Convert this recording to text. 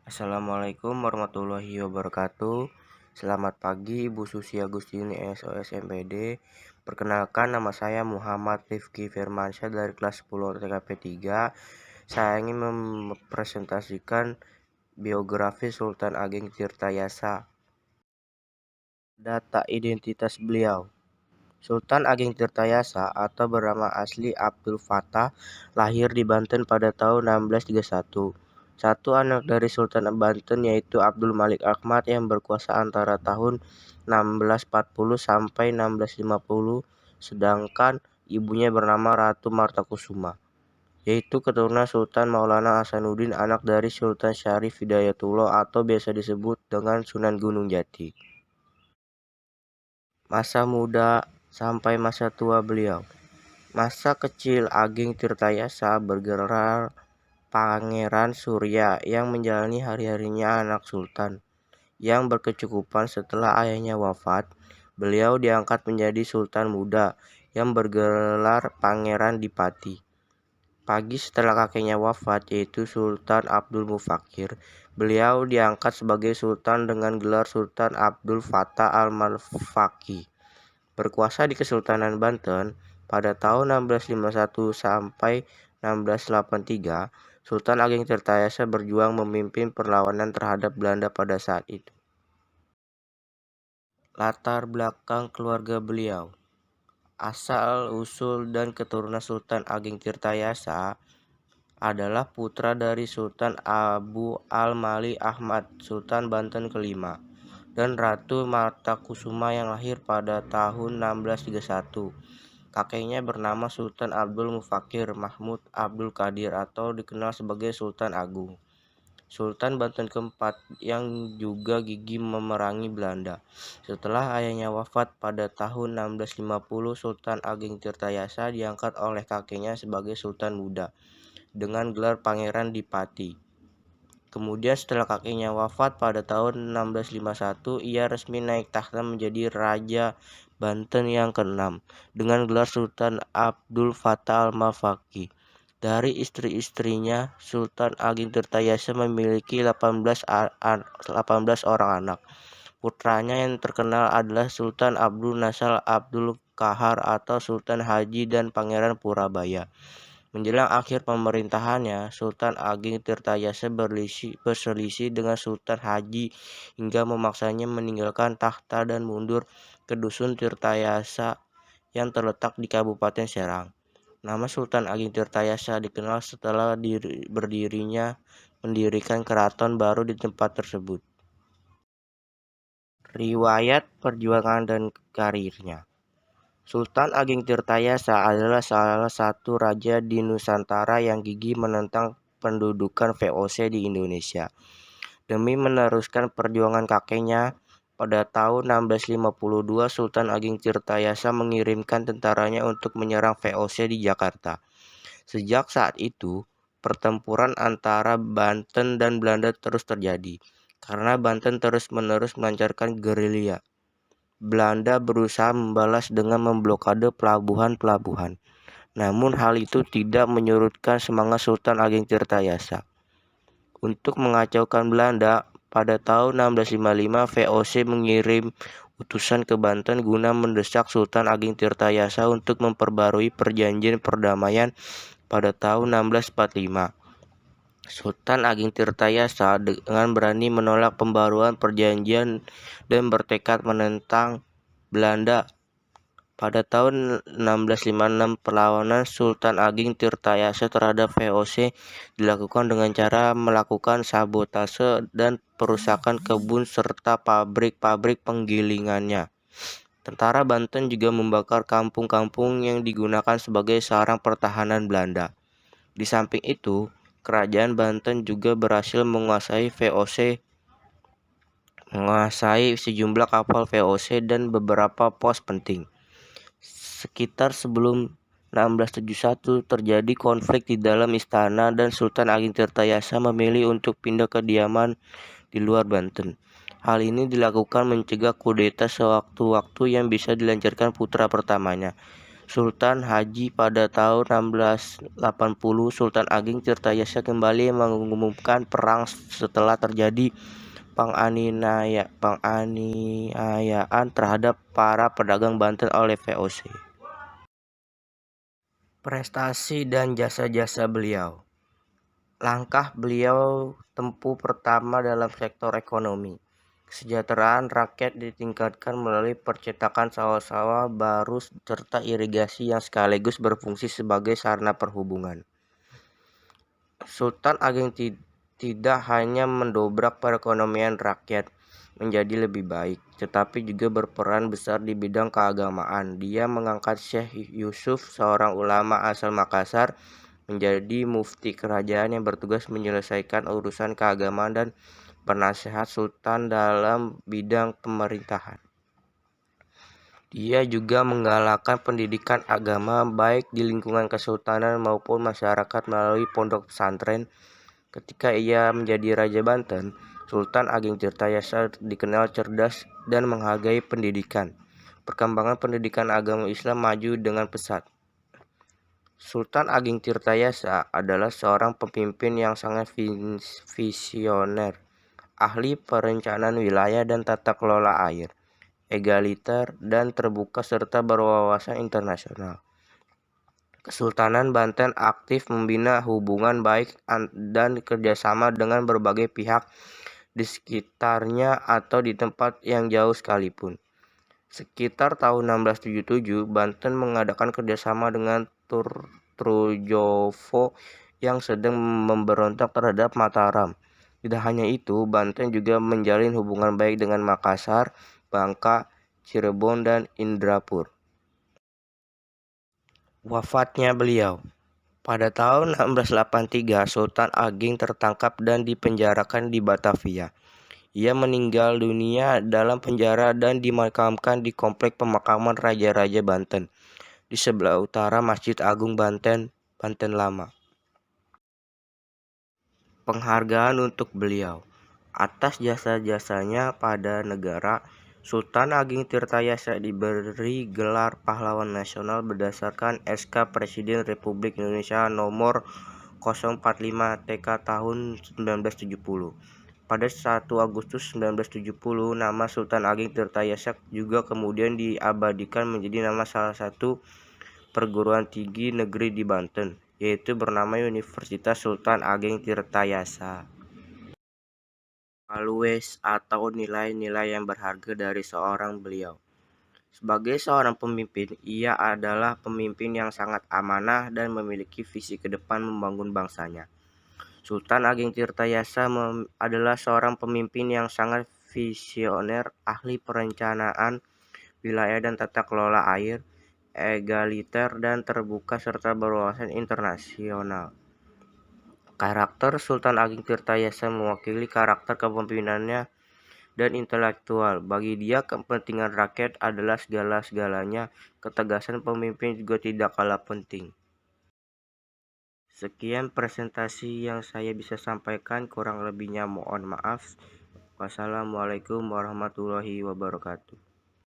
Assalamualaikum warahmatullahi wabarakatuh. Selamat pagi Ibu Susi Agustini SOS MPD. Perkenalkan, nama saya Muhammad Rifki Firmansyah dari kelas 10 TKP 3. Saya ingin mempresentasikan biografi Sultan Ageng Tirtayasa. Data identitas beliau. Sultan Ageng Tirtayasa atau bernama asli Abdul Fattah lahir di Banten pada tahun 1631. Satu anak dari Sultan Banten yaitu Abdul Malik Ahmad yang berkuasa antara tahun 1640 sampai 1650, sedangkan ibunya bernama Ratu Martakusuma, yaitu keturunan Sultan Maulana Hasanuddin, anak dari Sultan Syarif Hidayatullah atau biasa disebut dengan Sunan Gunung Jati. Masa muda sampai masa tua beliau. Masa kecil Ageng Tirtayasa bergelar Pangeran Surya yang menjalani hari-harinya anak sultan yang berkecukupan. Setelah ayahnya wafat, beliau diangkat menjadi sultan muda yang bergelar Pangeran Dipati. Pagi setelah kakeknya wafat, yaitu Sultan Abdul Mufakir, beliau diangkat sebagai sultan dengan gelar Sultan Abdul Fattah Al-Malfaqi. Berkuasa di Kesultanan Banten pada tahun 1651 sampai 1683, Sultan Ageng Tirtayasa berjuang memimpin perlawanan terhadap Belanda pada saat itu. Latar belakang keluarga beliau. Asal, usul, dan keturunan Sultan Ageng Tirtayasa adalah putra dari Sultan Abu Al-Mali Ahmad, Sultan Banten kelima, dan Ratu Martakusuma yang lahir pada tahun 1631. Kakeknya bernama Sultan Abdul Mufakir Mahmud Abdul Qadir atau dikenal sebagai Sultan Agung, Sultan Banten keempat yang juga gigih memerangi Belanda. Setelah ayahnya wafat pada tahun 1650, Sultan Ageng Tirtayasa diangkat oleh kakeknya sebagai Sultan muda dengan gelar Pangeran Dipati. Kemudian setelah kakeknya wafat pada tahun 1651, ia resmi naik takhta menjadi Raja Banten yang ke-6 dengan gelar Sultan Abdul Fattah Al-Malfaqi. Dari istri-istrinya, Sultan Ageng Tirtayasa memiliki 18 orang anak. Putranya yang terkenal adalah Sultan Abdul Nasal Abdul Kahar atau Sultan Haji dan Pangeran Purabaya. Menjelang akhir pemerintahannya, Sultan Ageng Tirtayasa berselisih dengan Sultan Haji hingga memaksanya meninggalkan takhta dan mundur ke dusun Tirtayasa yang terletak di Kabupaten Serang. Nama Sultan Ageng Tirtayasa dikenal setelah berdirinya mendirikan keraton baru di tempat tersebut. Riwayat perjuangan dan karirnya. Sultan Ageng Tirtayasa adalah salah satu raja di Nusantara yang gigih menentang pendudukan VOC di Indonesia. Demi meneruskan perjuangan kakeknya, pada tahun 1652 Sultan Ageng Tirtayasa mengirimkan tentaranya untuk menyerang VOC di Jakarta. Sejak saat itu, pertempuran antara Banten dan Belanda terus terjadi, karena Banten terus-menerus melancarkan gerilya. Belanda berusaha membalas dengan memblokade pelabuhan-pelabuhan. Namun hal itu tidak menyurutkan semangat Sultan Ageng Tirtayasa untuk mengacaukan Belanda. Pada tahun 1655, VOC mengirim utusan ke Banten guna mendesak Sultan Ageng Tirtayasa untuk memperbarui perjanjian perdamaian pada tahun 1645. Sultan Ageng Tirtayasa dengan berani menolak pembaruan perjanjian dan bertekad menentang Belanda. Pada tahun 1656, perlawanan Sultan Ageng Tirtayasa terhadap VOC dilakukan dengan cara melakukan sabotase dan perusakan kebun serta pabrik-pabrik penggilingannya. Tentara Banten juga membakar kampung-kampung yang digunakan sebagai sarang pertahanan Belanda. Di samping itu, Kerajaan Banten juga berhasil menguasai sejumlah kapal VOC dan beberapa pos penting. Sekitar sebelum 1671 terjadi konflik di dalam istana dan Sultan Ageng Tirtayasa memilih untuk pindah kediaman di luar Banten. Hal ini dilakukan mencegah kudeta sewaktu-waktu yang bisa dilancarkan putra pertamanya. Sultan Haji pada tahun 1680, Sultan Ageng Tirtayasa kembali mengumumkan perang setelah terjadi penganiayaan terhadap para pedagang Banten oleh VOC. Prestasi dan jasa-jasa beliau. Langkah beliau tempuh pertama dalam sektor ekonomi. Kesejahteraan rakyat ditingkatkan melalui percetakan sawah-sawah baru serta irigasi yang sekaligus berfungsi sebagai sarana perhubungan. Sultan Ageng tidak hanya mendobrak perekonomian rakyat menjadi lebih baik, tetapi juga berperan besar di bidang keagamaan. Dia mengangkat Syekh Yusuf, seorang ulama asal Makassar, menjadi mufti kerajaan yang bertugas menyelesaikan urusan keagamaan dan penasehat sultan dalam bidang pemerintahan. Dia juga menggalakkan pendidikan agama baik di lingkungan kesultanan maupun masyarakat melalui pondok pesantren. Ketika ia menjadi Raja Banten, Sultan Ageng Tirtayasa dikenal cerdas dan menghargai pendidikan. Perkembangan pendidikan agama Islam maju dengan pesat. Sultan Ageng Tirtayasa adalah seorang pemimpin yang sangat visioner, ahli perencanaan wilayah dan tata kelola air, egaliter dan terbuka serta berwawasan internasional. Kesultanan Banten aktif membina hubungan baik dan kerjasama dengan berbagai pihak di sekitarnya atau di tempat yang jauh sekalipun. Sekitar tahun 1677, Banten mengadakan kerjasama dengan Trujovo yang sedang memberontak terhadap Mataram. Tidak hanya itu, Banten juga menjalin hubungan baik dengan Makassar, Bangka, Cirebon, dan Indrapur. Wafatnya beliau. Pada tahun 1683, Sultan Ageng tertangkap dan dipenjarakan di Batavia. Ia meninggal dunia dalam penjara dan dimakamkan di komplek pemakaman Raja-Raja Banten di sebelah utara Masjid Agung Banten, Banten Lama. Penghargaan untuk beliau. Atas jasa-jasanya pada negara, Sultan Ageng Tirtayasa diberi gelar Pahlawan Nasional berdasarkan SK Presiden Republik Indonesia nomor 045 TK tahun 1970. Pada 1 Agustus 1970, nama Sultan Ageng Tirtayasa juga kemudian diabadikan menjadi nama salah satu perguruan tinggi negeri di Banten, yaitu bernama Universitas Sultan Ageng Tirtayasa. Values atau nilai-nilai yang berharga dari seorang beliau. Sebagai seorang pemimpin, ia adalah pemimpin yang sangat amanah dan memiliki visi ke depan membangun bangsanya. Sultan Ageng Tirtayasa adalah seorang pemimpin yang sangat visioner, ahli perencanaan wilayah dan tata kelola air, egaliter dan terbuka serta berwawasan internasional. Karakter Sultan Ageng Tirtayasa mewakili karakter kepemimpinannya dan intelektual. Bagi dia, kepentingan rakyat adalah segala-segalanya. Ketegasan pemimpin juga tidak kalah penting. Sekian presentasi yang saya bisa sampaikan, kurang lebihnya mohon maaf. Wassalamualaikum warahmatullahi wabarakatuh.